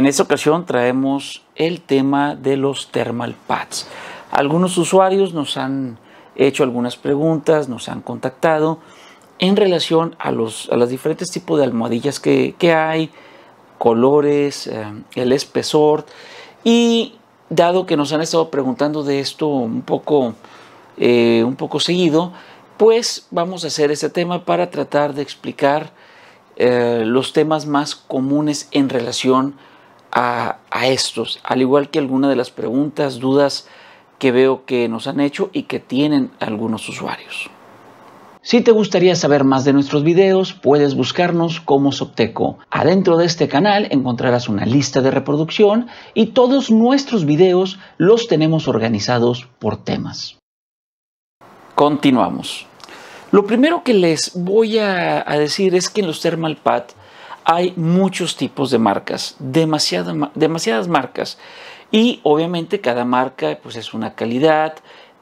En esta ocasión traemos el tema de los thermal pads. Algunos usuarios nos han hecho algunas preguntas, nos han contactado en relación a los diferentes tipos de almohadillas que hay, colores, el espesor, y dado que nos han estado preguntando de esto un poco seguido, pues vamos a hacer este tema para tratar de explicar los temas más comunes en relación a estos, al igual que algunas de las preguntas, dudas que veo que nos han hecho y que tienen algunos usuarios. Si te gustaría saber más de nuestros videos, puedes buscarnos como Sopteco. Adentro de este canal encontrarás una lista de reproducción y todos nuestros videos los tenemos organizados por temas. Continuamos. Lo primero que les voy a decir es que en los thermal pad hay muchos tipos de marcas, demasiadas marcas, y obviamente cada marca pues es una calidad,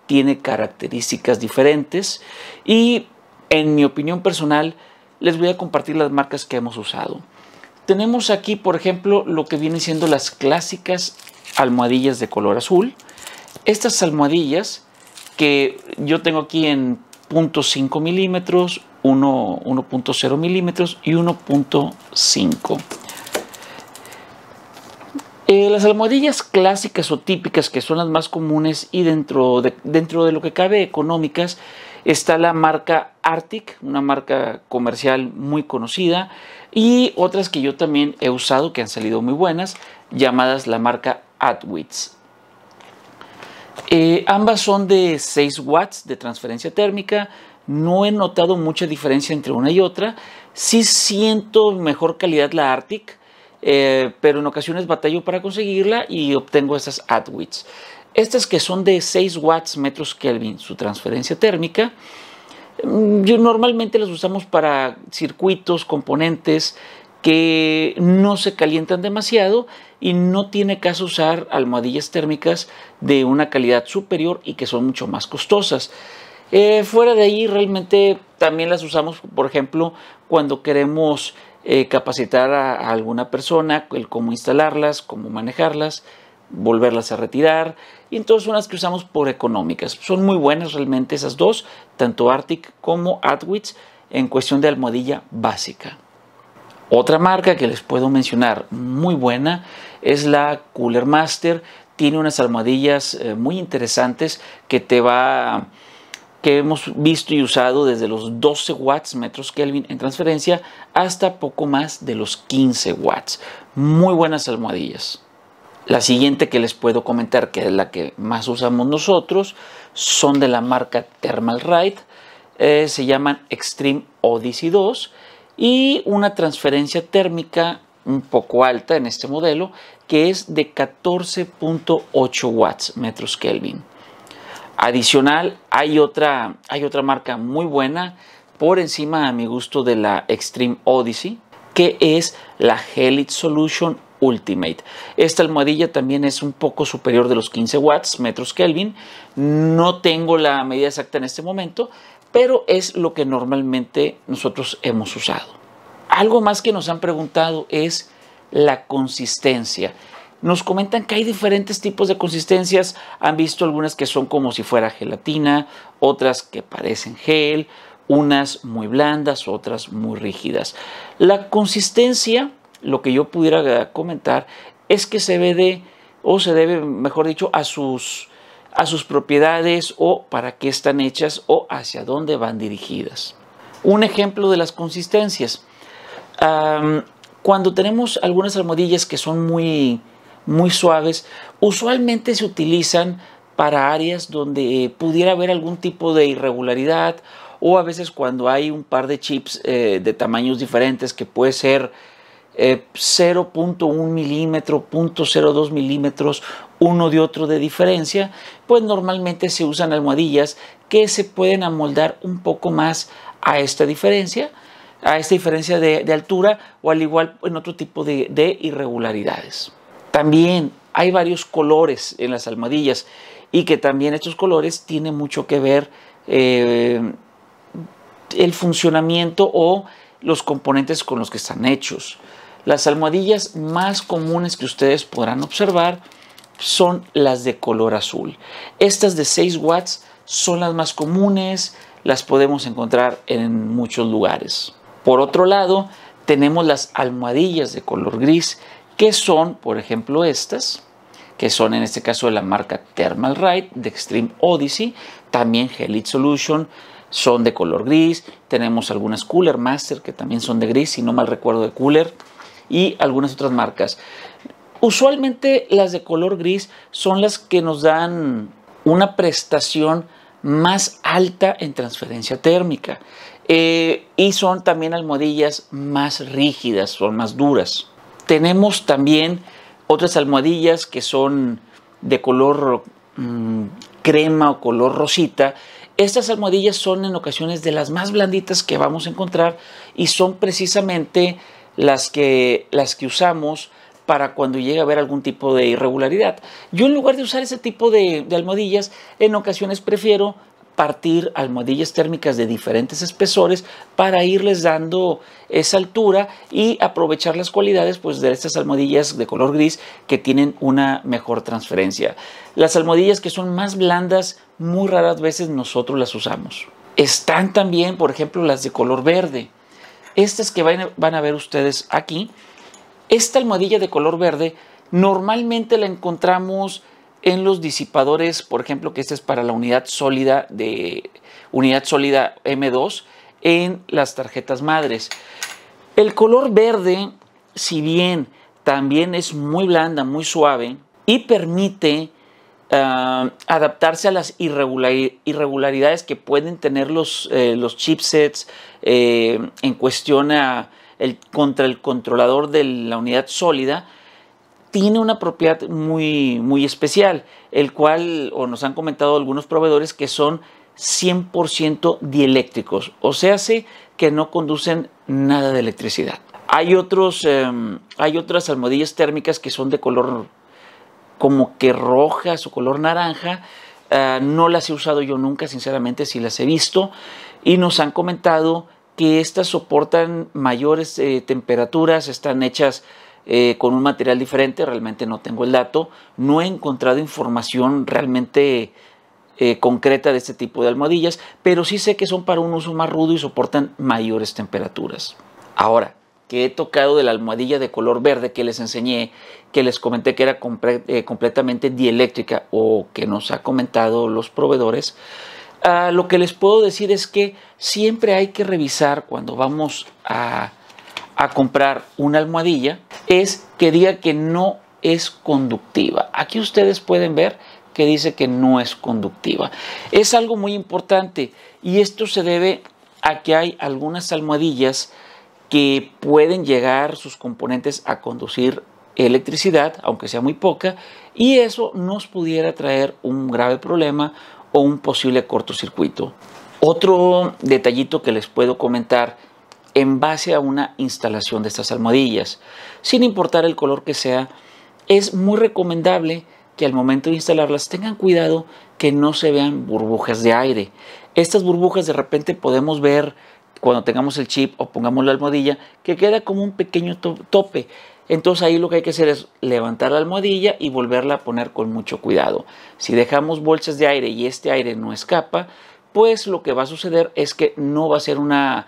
tiene características diferentes, y en mi opinión personal les voy a compartir las marcas que hemos usado. Tenemos aquí, por ejemplo, lo que vienen siendo las clásicas almohadillas de color azul. Estas almohadillas que yo tengo aquí en 0.5 milímetros, 1.0 milímetros y 1.5. Las almohadillas clásicas o típicas, que son las más comunes y dentro de lo que cabe económicas, está la marca Arctic, una marca comercial muy conocida, y otras que yo también he usado que han salido muy buenas, llamadas la marca Adwitz. Ambas son de 6 watts de transferencia térmica. No he notado mucha diferencia entre una y otra. Sí siento mejor calidad la Arctic, pero en ocasiones batallo para conseguirla y obtengo estas Adwitz. Estas que son de 6 watts metros Kelvin, su transferencia térmica, normalmente las usamos para circuitos, componentes que no se calientan demasiado y no tiene caso usar almohadillas térmicas de una calidad superior y que son mucho más costosas. Fuera de ahí realmente también las usamos, por ejemplo, cuando queremos capacitar a alguna persona, el cómo instalarlas, cómo manejarlas, volverlas a retirar, y entonces son las que usamos por económicas. Son muy buenas realmente esas dos, tanto Arctic como Adwitz, en cuestión de almohadilla básica. Otra marca que les puedo mencionar muy buena es la Cooler Master. Tiene unas almohadillas muy interesantes que hemos visto y usado desde los 12 watts metros Kelvin en transferencia hasta poco más de los 15 watts. Muy buenas almohadillas. La siguiente que les puedo comentar, que es la que más usamos nosotros, son de la marca Thermalright. Se llaman Extreme Odyssey 2 y una transferencia térmica un poco alta en este modelo, que es de 14.8 watts metros Kelvin. Adicional, hay otra marca muy buena por encima a mi gusto de la Extreme Odyssey, que es la Helix Solution Ultimate. Esta almohadilla también es un poco superior de los 15 watts metros Kelvin. No tengo la medida exacta en este momento, pero es lo que normalmente nosotros hemos usado. Algo más que nos han preguntado es la consistencia. Nos comentan que hay diferentes tipos de consistencias. Han visto algunas que son como si fuera gelatina, otras que parecen gel, unas muy blandas, otras muy rígidas. La consistencia, lo que yo pudiera comentar, es que se debe, mejor dicho, a sus propiedades o para qué están hechas o hacia dónde van dirigidas. Un ejemplo de las consistencias. Cuando tenemos algunas almohadillas que son muy suaves, usualmente se utilizan para áreas donde pudiera haber algún tipo de irregularidad, o a veces cuando hay un par de chips de tamaños diferentes, que puede ser 0.1 milímetro, 0.02 milímetros uno de otro de diferencia, pues normalmente se usan almohadillas que se pueden amoldar un poco más a esta diferencia de altura, o al igual en otro tipo de irregularidades. También hay varios colores en las almohadillas y que también estos colores tienen mucho que ver el funcionamiento o los componentes con los que están hechos. Las almohadillas más comunes que ustedes podrán observar son las de color azul. Estas de 6 watts son las más comunes, las podemos encontrar en muchos lugares. Por otro lado, tenemos las almohadillas de color gris, que son, por ejemplo, estas, que son en este caso de la marca Thermalright de Extreme Odyssey, también Helix Solution, son de color gris. Tenemos algunas Cooler Master que también son de gris, si no mal recuerdo, de Cooler, y algunas otras marcas. Usualmente las de color gris son las que nos dan una prestación más alta en transferencia térmica, y son también almohadillas más rígidas, son más duras. Tenemos también otras almohadillas que son de color crema o color rosita. Estas almohadillas son en ocasiones de las más blanditas que vamos a encontrar y son precisamente las que usamos para cuando llega a haber algún tipo de irregularidad. Yo, en lugar de usar ese tipo de almohadillas, en ocasiones prefiero partir almohadillas térmicas de diferentes espesores para irles dando esa altura y aprovechar las cualidades, pues, de estas almohadillas de color gris que tienen una mejor transferencia. Las almohadillas que son más blandas, muy raras veces nosotros las usamos. Están también, por ejemplo, las de color verde. Estas que van a ver ustedes aquí. Esta almohadilla de color verde normalmente la encontramos en los disipadores, por ejemplo, que este es para la unidad sólida M2 en las tarjetas madres. El color verde, si bien también es muy blanda, muy suave y permite adaptarse a las irregularidades que pueden tener los chipsets en cuestión contra el controlador de la unidad sólida, tiene una propiedad muy, muy especial, el cual, o nos han comentado algunos proveedores, que son 100% dieléctricos, o sea, que no conducen nada de electricidad. Hay otras almohadillas térmicas que son de color como que rojas o color naranja. No las he usado yo nunca, sinceramente, sí las he visto, y nos han comentado que estas soportan mayores temperaturas, están hechas con un material diferente. Realmente no tengo el dato, no he encontrado información realmente concreta de este tipo de almohadillas, pero sí sé que son para un uso más rudo y soportan mayores temperaturas. Ahora, que he tocado de la almohadilla de color verde que les enseñé, que les comenté que era completamente dieléctrica, o que nos ha comentado los proveedores, lo que les puedo decir es que siempre hay que revisar cuando vamos a comprar una almohadilla, es que diga que no es conductiva. Aquí ustedes pueden ver que dice que no es conductiva. Es algo muy importante, y esto se debe a que hay algunas almohadillas que pueden llegar sus componentes a conducir electricidad, aunque sea muy poca, y eso nos pudiera traer un grave problema o un posible cortocircuito. Otro detallito que les puedo comentar en base a una instalación de estas almohadillas, sin importar el color que sea, es muy recomendable que al momento de instalarlas tengan cuidado que no se vean burbujas de aire. Estas burbujas de repente podemos ver cuando tengamos el chip o pongamos la almohadilla, que queda como un pequeño tope. Entonces ahí lo que hay que hacer es levantar la almohadilla y volverla a poner con mucho cuidado. Si dejamos bolsas de aire y este aire no escapa, pues lo que va a suceder es que no va a ser una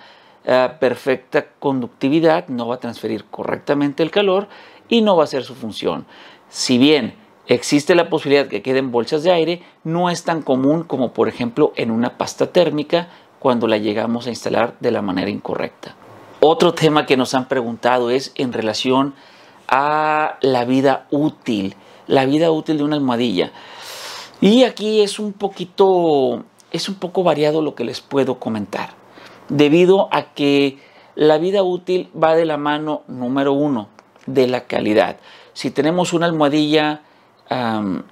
perfecta conductividad, no va a transferir correctamente el calor y no va a ser su función. Si bien existe la posibilidad de que queden bolsas de aire, no es tan común como, por ejemplo, en una pasta térmica, cuando la llegamos a instalar de la manera incorrecta. Otro tema que nos han preguntado es en relación a la vida útil de una almohadilla. Y aquí es un poco variado lo que les puedo comentar, debido a que la vida útil va de la mano, número uno, de la calidad. Si tenemos una almohadilla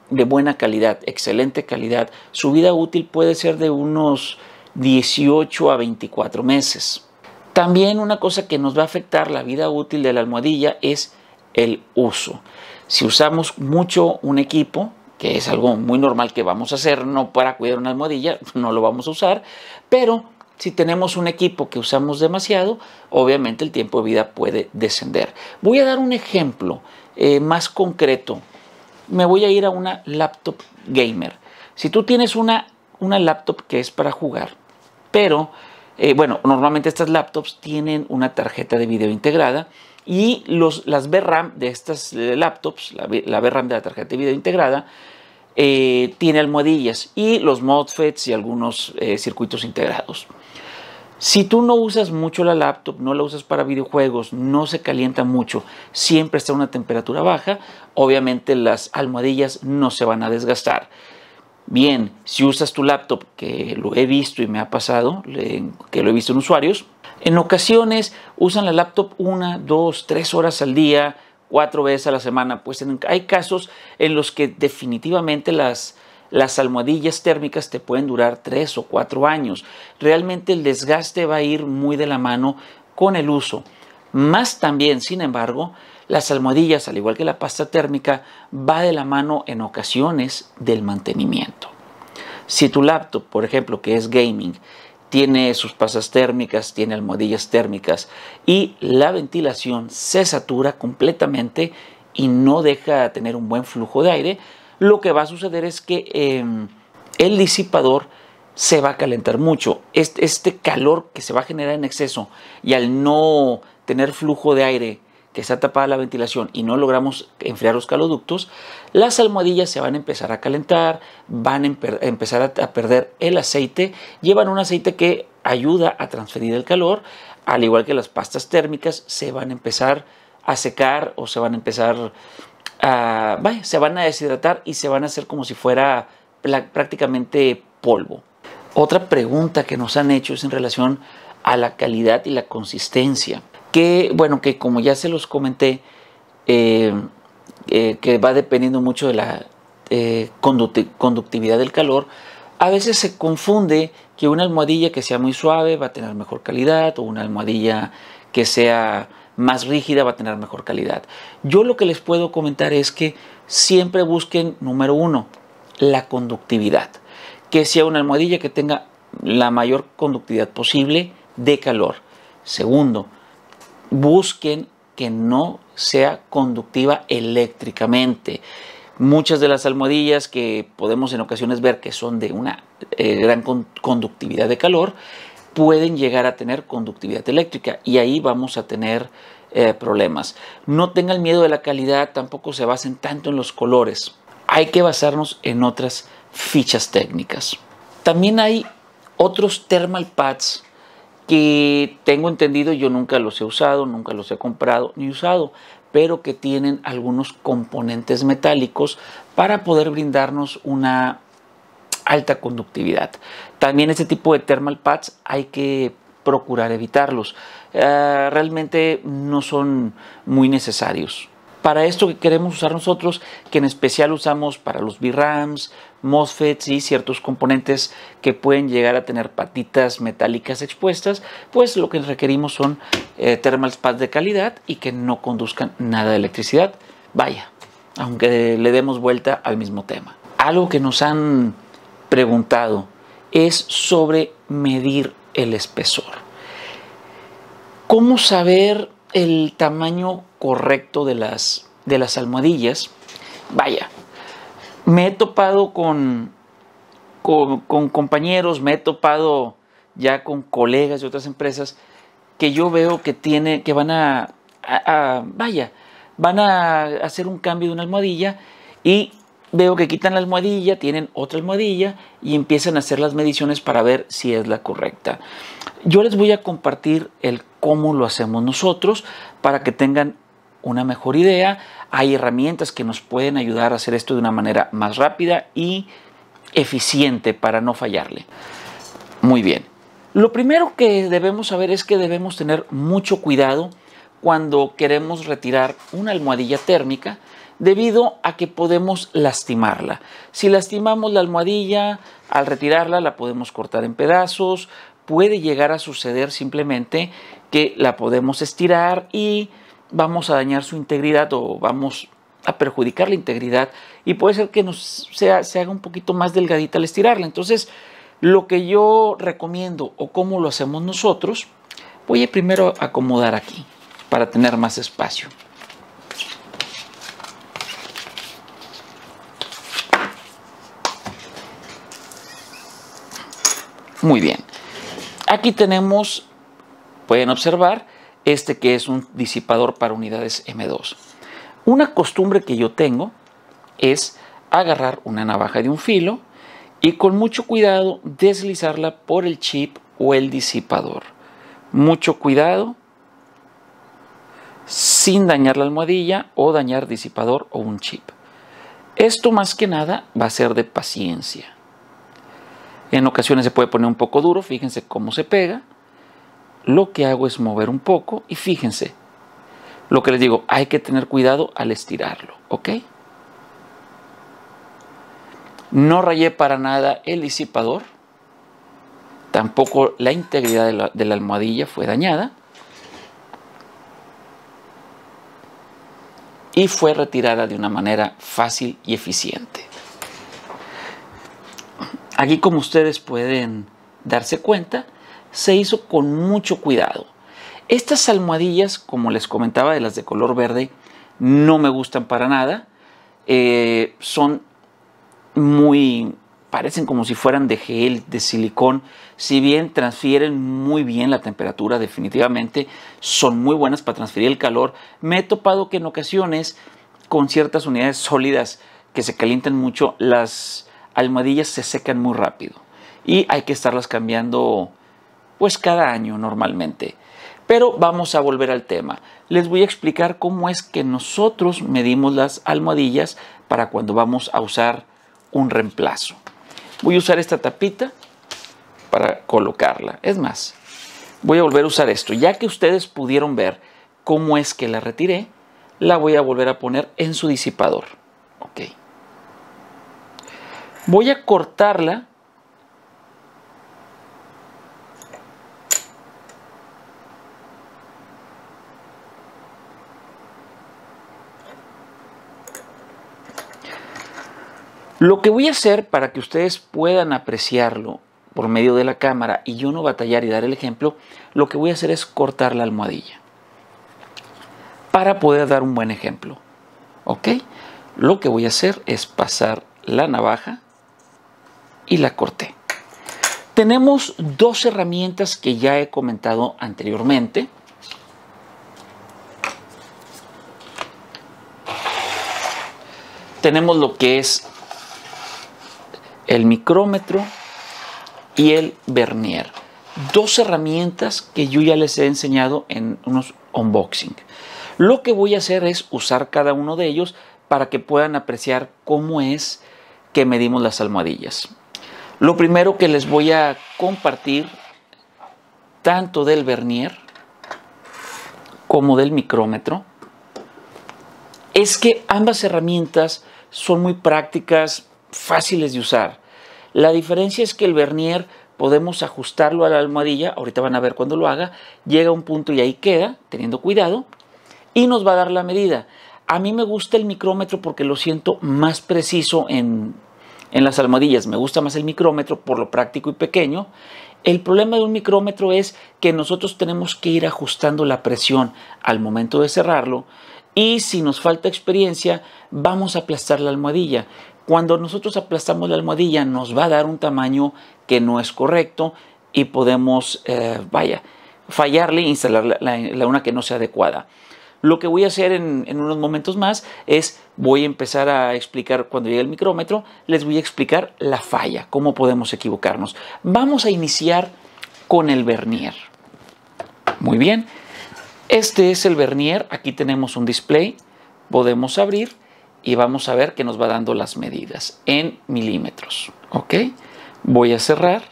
de buena calidad, excelente calidad, su vida útil puede ser de unos 18 a 24 meses. También una cosa que nos va a afectar la vida útil de la almohadilla es el uso. Si usamos mucho un equipo, que es algo muy normal que vamos a hacer, no para cuidar una almohadilla, no lo vamos a usar, pero si tenemos un equipo que usamos demasiado, obviamente el tiempo de vida puede descender. Voy a dar un ejemplo más concreto. Me voy a ir a una laptop gamer. Si tú tienes una laptop que es para jugar, pero, bueno, normalmente estas laptops tienen una tarjeta de video integrada y las VRAM de estas laptops, la VRAM de la tarjeta de video integrada, tiene almohadillas y los MOSFETs y algunos circuitos integrados. Si tú no usas mucho la laptop, no la usas para videojuegos, no se calienta mucho, siempre está a una temperatura baja, obviamente las almohadillas no se van a desgastar. Bien, si usas tu laptop, que lo he visto y me ha pasado, que lo he visto en usuarios, en ocasiones usan la laptop 1, 2, 3 horas al día, 4 veces a la semana. Pues hay casos en los que definitivamente las almohadillas térmicas te pueden durar 3 o 4 años. Realmente el desgaste va a ir muy de la mano con el uso. Más también, sin embargo, las almohadillas, al igual que la pasta térmica, va de la mano en ocasiones del mantenimiento. Si tu laptop, por ejemplo, que es gaming, tiene sus pastas térmicas, tiene almohadillas térmicas y la ventilación se satura completamente y no deja tener un buen flujo de aire, lo que va a suceder es que el disipador se va a calentar mucho. Este calor que se va a generar en exceso y al no tener flujo de aire, que está tapada la ventilación y no logramos enfriar los caloductos, las almohadillas se van a empezar a calentar, van a empezar a perder el aceite, llevan un aceite que ayuda a transferir el calor, al igual que las pastas térmicas se van a empezar a secar o se van a empezar se van a deshidratar y se van a hacer como si fuera prácticamente polvo. Otra pregunta que nos han hecho es en relación a la calidad y la consistencia. Que como ya se los comenté, que va dependiendo mucho de la conductividad del calor. A veces se confunde que una almohadilla que sea muy suave va a tener mejor calidad o una almohadilla que sea más rígida va a tener mejor calidad. Yo lo que les puedo comentar es que siempre busquen, número 1, la conductividad. Que sea una almohadilla que tenga la mayor conductividad posible de calor. Segundo, busquen que no sea conductiva eléctricamente. Muchas de las almohadillas que podemos en ocasiones ver que son de una gran conductividad de calor, pueden llegar a tener conductividad eléctrica y ahí vamos a tener problemas. No tengan miedo de la calidad, tampoco se basen tanto en los colores. Hay que basarnos en otras fichas técnicas. También hay otros thermal pads que tengo entendido, yo nunca los he usado, nunca los he comprado ni usado, pero que tienen algunos componentes metálicos para poder brindarnos una alta conductividad. También este tipo de thermal pads hay que procurar evitarlos. Realmente no son muy necesarios. Para esto que queremos usar nosotros, que en especial usamos para los VRAMs, MOSFETs y ciertos componentes que pueden llegar a tener patitas metálicas expuestas, pues lo que requerimos son thermal pads de calidad y que no conduzcan nada de electricidad. Vaya, aunque le demos vuelta al mismo tema. Algo que nos han preguntado es sobre medir el espesor. ¿Cómo saber el tamaño correcto de las almohadillas? Vaya, me he topado con compañeros, me he topado ya con colegas de otras empresas que yo veo que van a hacer un cambio de una almohadilla y veo que quitan la almohadilla, tienen otra almohadilla y empiezan a hacer las mediciones para ver si es la correcta. Yo les voy a compartir el cómo lo hacemos nosotros para que tengan una mejor idea. Hay herramientas que nos pueden ayudar a hacer esto de una manera más rápida y eficiente para no fallarle. Muy bien. Lo primero que debemos saber es que debemos tener mucho cuidado cuando queremos retirar una almohadilla térmica debido a que podemos lastimarla. Si lastimamos la almohadilla, al retirarla la podemos cortar en pedazos. Puede llegar a suceder simplemente que la podemos estirar y vamos a dañar su integridad o vamos a perjudicar la integridad y puede ser que se haga un poquito más delgadita al estirarla. Entonces, Lo que yo recomiendo o cómo lo hacemos nosotros, voy a primero acomodar aquí para tener más espacio. Muy bien. Aquí tenemos, pueden observar, este que es un disipador para unidades M2. Una costumbre que yo tengo es agarrar una navaja de un filo y con mucho cuidado deslizarla por el chip o el disipador. Mucho cuidado, sin dañar la almohadilla o dañar disipador o un chip. Esto más que nada va a ser de paciencia. En ocasiones se puede poner un poco duro, fíjense cómo se pega. Lo que hago es mover un poco y fíjense, lo que les digo, hay que tener cuidado al estirarlo, ¿ok? No rayé para nada el disipador, tampoco la integridad de la almohadilla fue dañada y fue retirada de una manera fácil y eficiente. Aquí, como ustedes pueden darse cuenta, se hizo con mucho cuidado. Estas almohadillas, como les comentaba, de las de color verde, no me gustan para nada. Son parecen como si fueran de gel, de silicón. Si bien transfieren muy bien la temperatura, definitivamente son muy buenas para transferir el calor. Me he topado que en ocasiones, con ciertas unidades sólidas que se calientan mucho, las almohadillas se secan muy rápido y hay que estarlas cambiando pues cada año normalmente. Pero vamos a volver al tema. Les voy a explicar cómo es que nosotros medimos las almohadillas para cuando vamos a usar un reemplazo. Voy a usar esta tapita para colocarla. Es más, voy a volver a usar esto. Ya que ustedes pudieron ver cómo es que la retiré, la voy a volver a poner en su disipador. Ok. Voy a cortarla Lo que voy a hacer para que ustedes puedan apreciarlo por medio de la cámara y yo no batallar y dar el ejemplo, lo que voy a hacer es cortar la almohadilla para poder dar un buen ejemplo. ¿Ok? Lo que voy a hacer es pasar la navaja y la corté. Tenemos dos herramientas que ya he comentado anteriormente. Tenemos lo que es el micrómetro y el vernier. Dos herramientas que yo ya les he enseñado en unos unboxing. Lo que voy a hacer es usar cada uno de ellos para que puedan apreciar cómo es que medimos las almohadillas. Lo primero que les voy a compartir, tanto del vernier como del micrómetro, es que ambas herramientas son muy prácticas, fáciles de usar. La diferencia es que el vernier podemos ajustarlo a la almohadilla, ahorita van a ver cuando lo haga, llega a un punto y ahí queda, teniendo cuidado, y nos va a dar la medida. A mí me gusta el micrómetro porque lo siento más preciso en las almohadillas. Me gusta más el micrómetro por lo práctico y pequeño. El problema de un micrómetro es que nosotros tenemos que ir ajustando la presión al momento de cerrarlo y si nos falta experiencia vamos a aplastar la almohadilla. Cuando nosotros aplastamos la almohadilla nos va a dar un tamaño que no es correcto y podemos, fallarle e instalar la una que no sea adecuada. Lo que voy a hacer en unos momentos más es, voy a empezar a explicar cuando llegue el micrómetro, les voy a explicar la falla, cómo podemos equivocarnos. Vamos a iniciar con el vernier. Muy bien, este es el vernier, aquí tenemos un display, podemos abrir y vamos a ver que nos va dando las medidas en milímetros. ¿Ok? Voy a cerrar.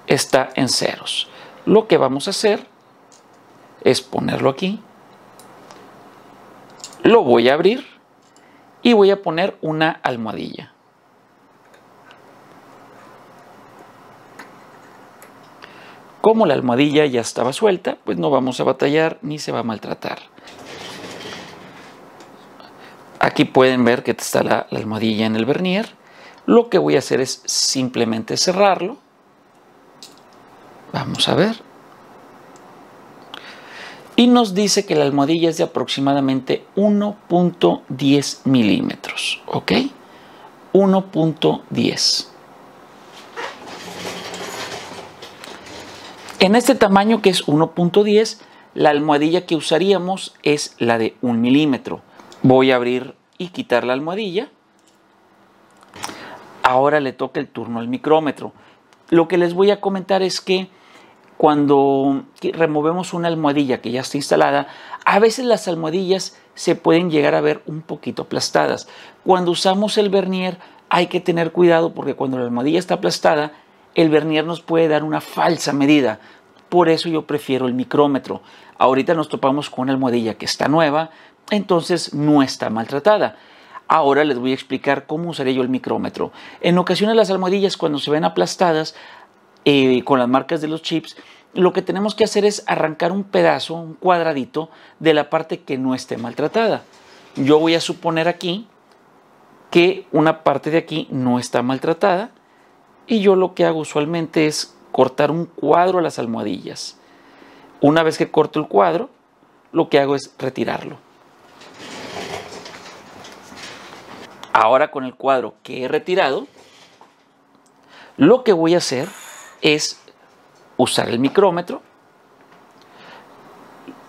Está en ceros. Lo que vamos a hacer es ponerlo aquí. Lo voy a abrir y voy a poner una almohadilla. Como la almohadilla ya estaba suelta, pues no vamos a batallar ni se va a maltratar. Aquí pueden ver que está la almohadilla en el vernier. Lo que voy a hacer es simplemente cerrarlo. Vamos a ver. Y nos dice que la almohadilla es de aproximadamente 1.10 milímetros. ¿Ok? 1.10. En este tamaño, que es 1.10, la almohadilla que usaríamos es la de 1 milímetro. Voy a abrir y quitar la almohadilla. Ahora le toca el turno al micrómetro. Lo que les voy a comentar es que cuando removemos una almohadilla que ya está instalada, a veces las almohadillas se pueden llegar a ver un poquito aplastadas. Cuando usamos el vernier hay que tener cuidado, porque cuando la almohadilla está aplastada, el vernier nos puede dar una falsa medida. Por eso yo prefiero el micrómetro. Ahorita nos topamos con una almohadilla que está nueva, entonces no está maltratada. Ahora les voy a explicar cómo usaría yo el micrómetro. En ocasiones las almohadillas, cuando se ven aplastadas con las marcas de los chips, lo que tenemos que hacer es arrancar un pedazo, un cuadradito de la parte que no esté maltratada. Yo voy a suponer aquí que una parte de aquí no está maltratada, y yo lo que hago usualmente es cortar un cuadro a las almohadillas. Una vez que corto el cuadro, lo que hago es retirarlo. Ahora, con el cuadro que he retirado, lo que voy a hacer es usar el micrómetro.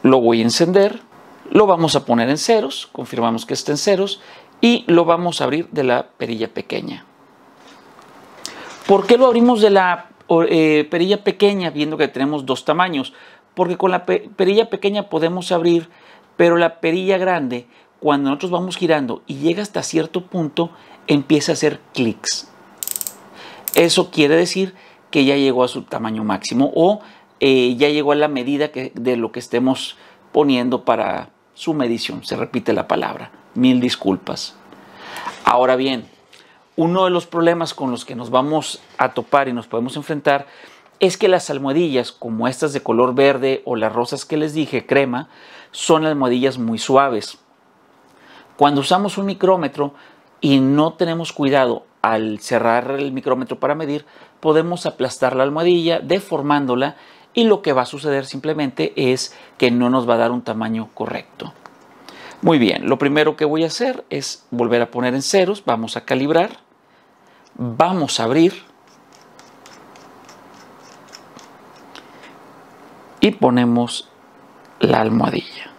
Lo voy a encender, lo vamos a poner en ceros, confirmamos que está en ceros, y lo vamos a abrir de la perilla pequeña. ¿Por qué lo abrimos de la perilla pequeña, viendo que tenemos dos tamaños? Porque con la perilla pequeña podemos abrir, pero la perilla grande, cuando nosotros vamos girando y llega hasta cierto punto, empieza a hacer clics. Eso quiere decir que ya llegó a su tamaño máximo, o ya llegó a la medida de lo que estemos poniendo para su medición. Se repite la palabra. Mil disculpas. Ahora bien, uno de los problemas con los que nos vamos a topar y nos podemos enfrentar es que las almohadillas, como estas de color verde o las rosas que les dije, crema, son almohadillas muy suaves. Cuando usamos un micrómetro y no tenemos cuidado al cerrar el micrómetro para medir, podemos aplastar la almohadilla, deformándola, y lo que va a suceder simplemente es que no nos va a dar un tamaño correcto. Muy bien, lo primero que voy a hacer es volver a poner en ceros, vamos a calibrar, vamos a abrir y ponemos la almohadilla.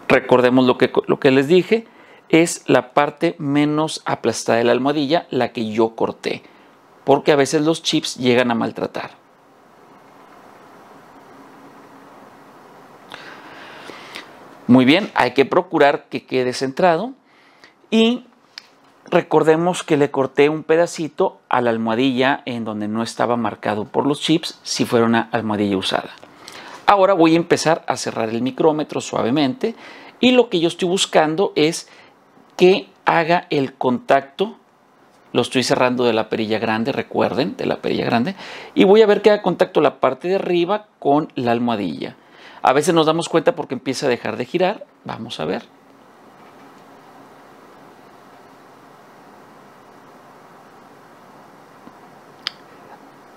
Recordemos lo que les dije, es la parte menos aplastada de la almohadilla, la que yo corté, porque a veces los chips llegan a maltratar. Muy bien, hay que procurar que quede centrado, y recordemos que le corté un pedacito a la almohadilla en donde no estaba marcado por los chips, si fuera una almohadilla usada. Ahora voy a empezar a cerrar el micrómetro suavemente, y lo que yo estoy buscando es que haga el contacto. Lo estoy cerrando de la perilla grande, recuerden, de la perilla grande, y voy a ver que haga contacto la parte de arriba con la almohadilla. A veces nos damos cuenta porque empieza a dejar de girar. Vamos a ver.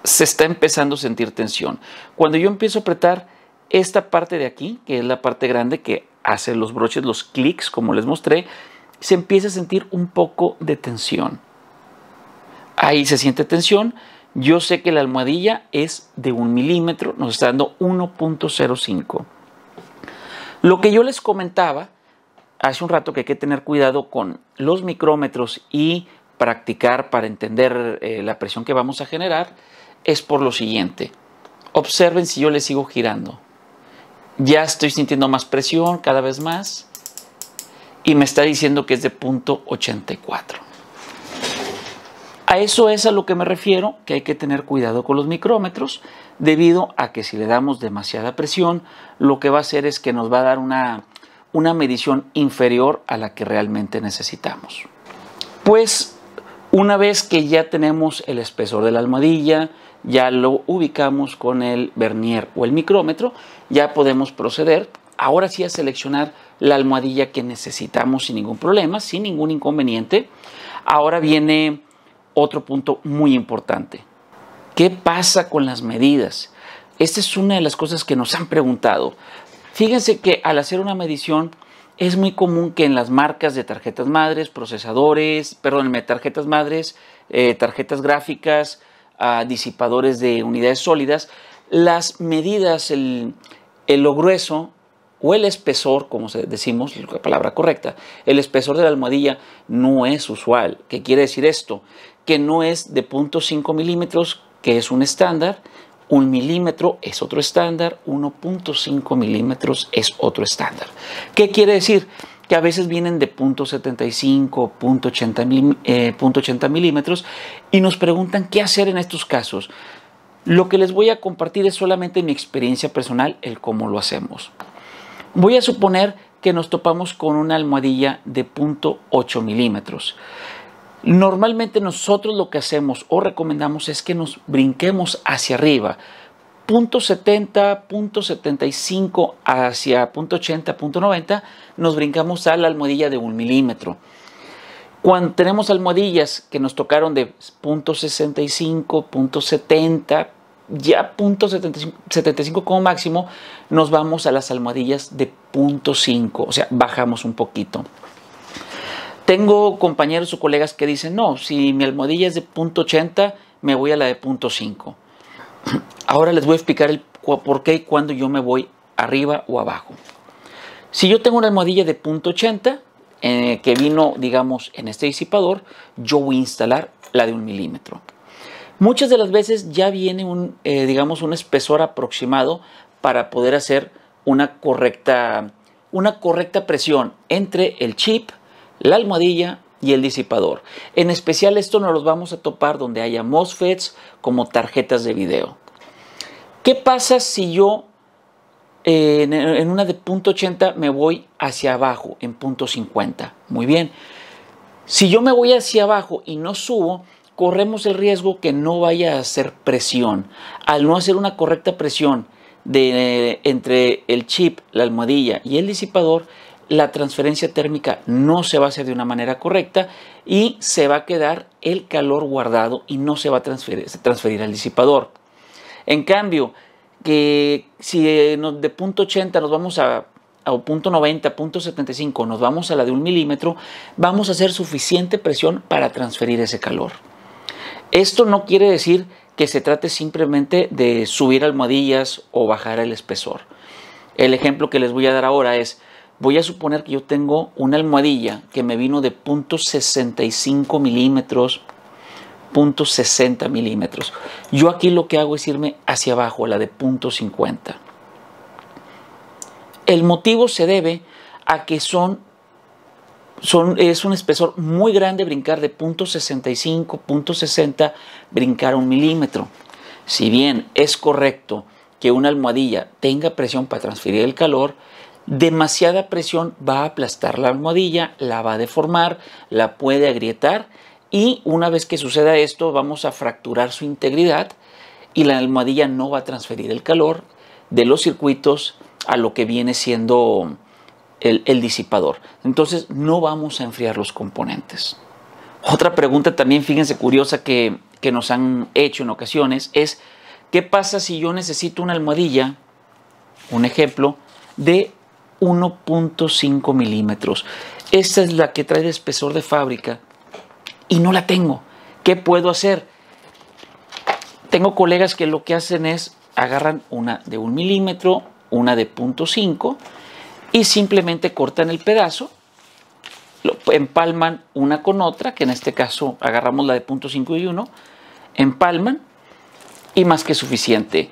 Se está empezando a sentir tensión. Cuando yo empiezo a apretar esta parte de aquí, que es la parte grande que hace los broches, los clics, como les mostré, se empieza a sentir un poco de tensión. Ahí se siente tensión. Yo sé que la almohadilla es de 1 milímetro, nos está dando 1.05. Lo que yo les comentaba hace un rato, que hay que tener cuidado con los micrómetros y practicar para entender la presión que vamos a generar, es por lo siguiente. Observen si yo le sigo girando. Ya estoy sintiendo más presión, cada vez más, y me está diciendo que es de 0.84. A eso es a lo que me refiero, que hay que tener cuidado con los micrómetros, debido a que si le damos demasiada presión, lo que va a hacer es que nos va a dar una medición inferior a la que realmente necesitamos. Pues una vez que ya tenemos el espesor de la almohadilla, ya lo ubicamos con el vernier o el micrómetro, ya podemos proceder ahora sí a seleccionar la almohadilla que necesitamos sin ningún problema, sin ningún inconveniente. Ahora viene otro punto muy importante. ¿Qué pasa con las medidas? Esta es una de las cosas que nos han preguntado. Fíjense que al hacer una medición es muy común que en las marcas de tarjetas madres, tarjetas madres, tarjetas gráficas, disipadores de unidades sólidas, las medidas, lo grueso o el espesor, como decimos, la palabra correcta, el espesor de la almohadilla no es usual. ¿Qué quiere decir esto? Que no es de 0.5 milímetros, que es un estándar, 1 milímetro es otro estándar, 1.5 milímetros es otro estándar. ¿Qué quiere decir? Que a veces vienen de 0.75, 0.80 milímetros y nos preguntan qué hacer en estos casos. Lo que les voy a compartir es solamente mi experiencia personal, el cómo lo hacemos. Voy a suponer que nos topamos con una almohadilla de 0.8 milímetros. Normalmente nosotros lo que hacemos o recomendamos es que nos brinquemos hacia arriba, 0.70, 0.75 hacia 0.80, 0.90, nos brincamos a la almohadilla de 1 milímetro. Cuando tenemos almohadillas que nos tocaron de 0.65, 0.70, ya 0.75 como máximo, nos vamos a las almohadillas de 0.5, o sea, bajamos un poquito. Tengo compañeros o colegas que dicen, no, si mi almohadilla es de 0.80, me voy a la de 0.5. Ahora les voy a explicar el por qué y cuándo yo me voy arriba o abajo. Si yo tengo una almohadilla de 0.80, que vino, digamos, en este disipador, yo voy a instalar la de 1 milímetro. Muchas de las veces ya viene un espesor aproximado para poder hacer una correcta presión entre el chip, la almohadilla y el disipador. En especial esto nos los vamos a topar donde haya MOSFETs como tarjetas de video. ¿Qué pasa si yo en una de 0.80 me voy hacia abajo en 0.50? Muy bien. Si yo me voy hacia abajo y no subo, corremos el riesgo que no vaya a hacer presión. Al no hacer una correcta presión entre el chip, la almohadilla y el disipador, la transferencia térmica no se va a hacer de una manera correcta y se va a quedar el calor guardado y no se va a transferir al disipador. En cambio, que si de 0.80 nos vamos a 0.90, 0.75, nos vamos a la de 1 milímetro, vamos a hacer suficiente presión para transferir ese calor. Esto no quiere decir que se trate simplemente de subir almohadillas o bajar el espesor. El ejemplo que les voy a dar ahora es, voy a suponer que yo tengo una almohadilla que me vino de 0.65 milímetros, 0.60 milímetros. Yo aquí lo que hago es irme hacia abajo, a la de 0.50. El motivo se debe a que es un espesor muy grande brincar de 0.65, 0.60, brincar a 1 milímetro. Si bien es correcto que una almohadilla tenga presión para transferir el calor, demasiada presión va a aplastar la almohadilla, la va a deformar, la puede agrietar y una vez que suceda esto vamos a fracturar su integridad y la almohadilla no va a transferir el calor de los circuitos a lo que viene siendo el disipador. Entonces no vamos a enfriar los componentes. Otra pregunta también, fíjense, curiosa que nos han hecho en ocasiones es ¿qué pasa si yo necesito una almohadilla, un ejemplo, de 1.5 milímetros? Esta es la que trae de espesor de fábrica y no la tengo. ¿Qué puedo hacer? Tengo colegas que lo que hacen es agarran una de 1 milímetro, una de 0.5 y simplemente cortan el pedazo, lo empalman una con otra, que en este caso agarramos la de 0.5 y 1, empalman y más que suficiente.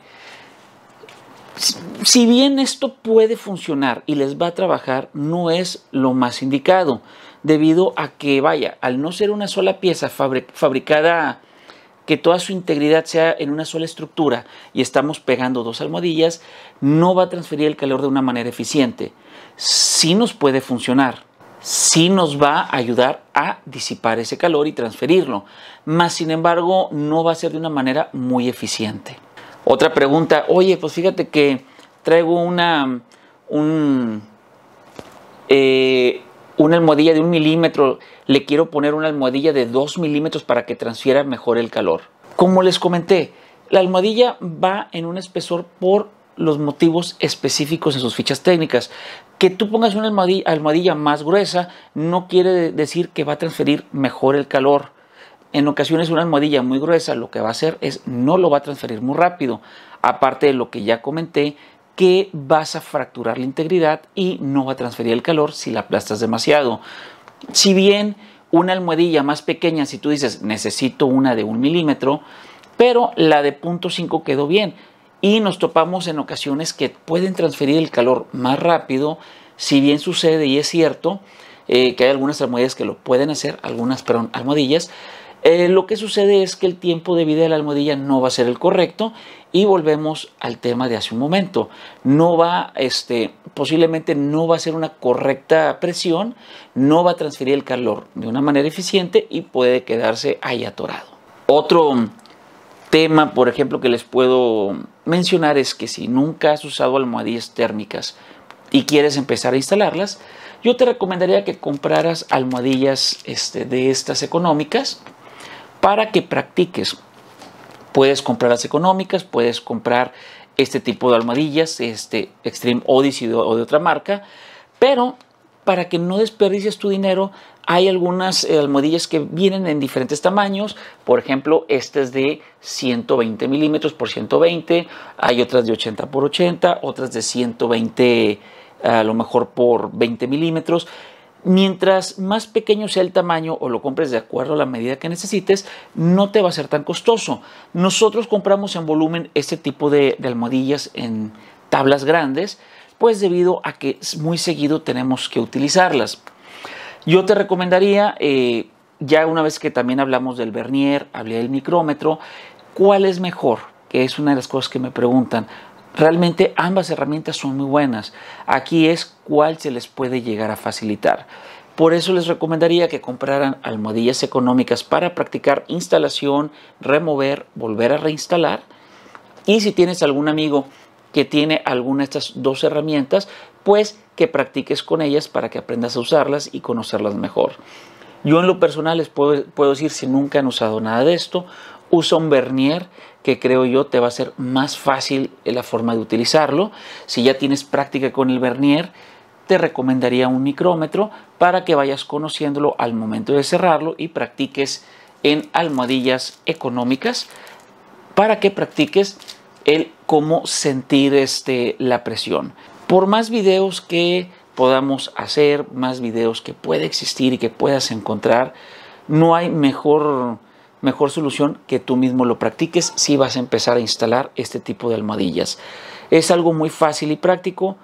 Si bien esto puede funcionar y les va a trabajar, no es lo más indicado, debido a que, vaya, al no ser una sola pieza fabricada, que toda su integridad sea en una sola estructura y estamos pegando dos almohadillas, no va a transferir el calor de una manera eficiente. Sí nos puede funcionar, sí nos va a ayudar a disipar ese calor y transferirlo, mas sin embargo no va a ser de una manera muy eficiente. Otra pregunta, oye, pues fíjate que traigo un una almohadilla de 1 milímetro, le quiero poner una almohadilla de 2 milímetros para que transfiera mejor el calor. Como les comenté, la almohadilla va en un espesor por los motivos específicos en sus fichas técnicas. Que tú pongas una almohadilla más gruesa no quiere decir que va a transferir mejor el calor. En ocasiones una almohadilla muy gruesa lo que va a hacer es no lo va a transferir muy rápido. Aparte de lo que ya comenté, que vas a fracturar la integridad y no va a transferir el calor si la aplastas demasiado. Si bien una almohadilla más pequeña, si tú dices necesito una de 1 milímetro, pero la de 0.5 quedó bien y nos topamos en ocasiones que pueden transferir el calor más rápido, si bien sucede y es cierto que hay algunas almohadillas que lo pueden hacer, almohadillas, lo que sucede es que el tiempo de vida de la almohadilla no va a ser el correcto y volvemos al tema de hace un momento. Posiblemente no va a ser una correcta presión, no va a transferir el calor de una manera eficiente y puede quedarse ahí atorado. Otro tema, por ejemplo, que les puedo mencionar es que si nunca has usado almohadillas térmicas y quieres empezar a instalarlas, yo te recomendaría que compraras almohadillas de estas económicas para que practiques. Puedes comprar las económicas, puedes comprar este tipo de almohadillas, Extreme Odyssey o de otra marca, pero para que no desperdicies tu dinero, hay algunas almohadillas que vienen en diferentes tamaños. Por ejemplo, esta es de 120 milímetros por 120, hay otras de 80 por 80, otras de 120 a lo mejor por 20 milímetros. Mientras más pequeño sea el tamaño o lo compres de acuerdo a la medida que necesites, no te va a ser tan costoso. Nosotros compramos en volumen este tipo de almohadillas en tablas grandes, pues debido a que muy seguido tenemos que utilizarlas. Yo te recomendaría, ya una vez que también hablamos del vernier, hablé del micrómetro, ¿cuál es mejor? Que es una de las cosas que me preguntan. Realmente ambas herramientas son muy buenas. Aquí es cuál se les puede llegar a facilitar. Por eso les recomendaría que compraran almohadillas económicas para practicar instalación, remover, volver a reinstalar. Y si tienes algún amigo que tiene alguna de estas dos herramientas, pues que practiques con ellas para que aprendas a usarlas y conocerlas mejor. Yo en lo personal les puedo decir, si nunca han usado nada de esto, usa un vernier que creo yo te va a ser más fácil la forma de utilizarlo. Si ya tienes práctica con el vernier, te recomendaría un micrómetro para que vayas conociéndolo al momento de cerrarlo y practiques en almohadillas económicas para que practiques el cómo sentir la presión. Por más videos que podamos hacer, más videos que pueda existir y que puedas encontrar, no hay mejor solución que tú mismo lo practiques si vas a empezar a instalar este tipo de almohadillas. Es algo muy fácil y práctico,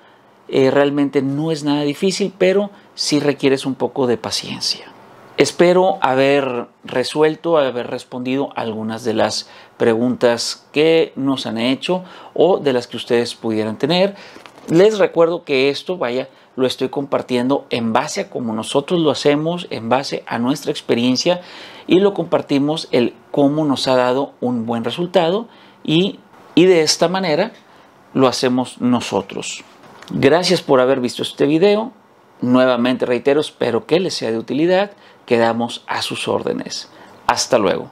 realmente no es nada difícil, pero sí requieres un poco de paciencia. Espero haber respondido algunas de las preguntas que nos han hecho o de las que ustedes pudieran tener. Les recuerdo que esto, lo estoy compartiendo en base a cómo nosotros lo hacemos, en base a nuestra experiencia, y lo compartimos el cómo nos ha dado un buen resultado y de esta manera lo hacemos nosotros. Gracias por haber visto este video. Nuevamente reitero, espero que les sea de utilidad. Quedamos a sus órdenes. Hasta luego.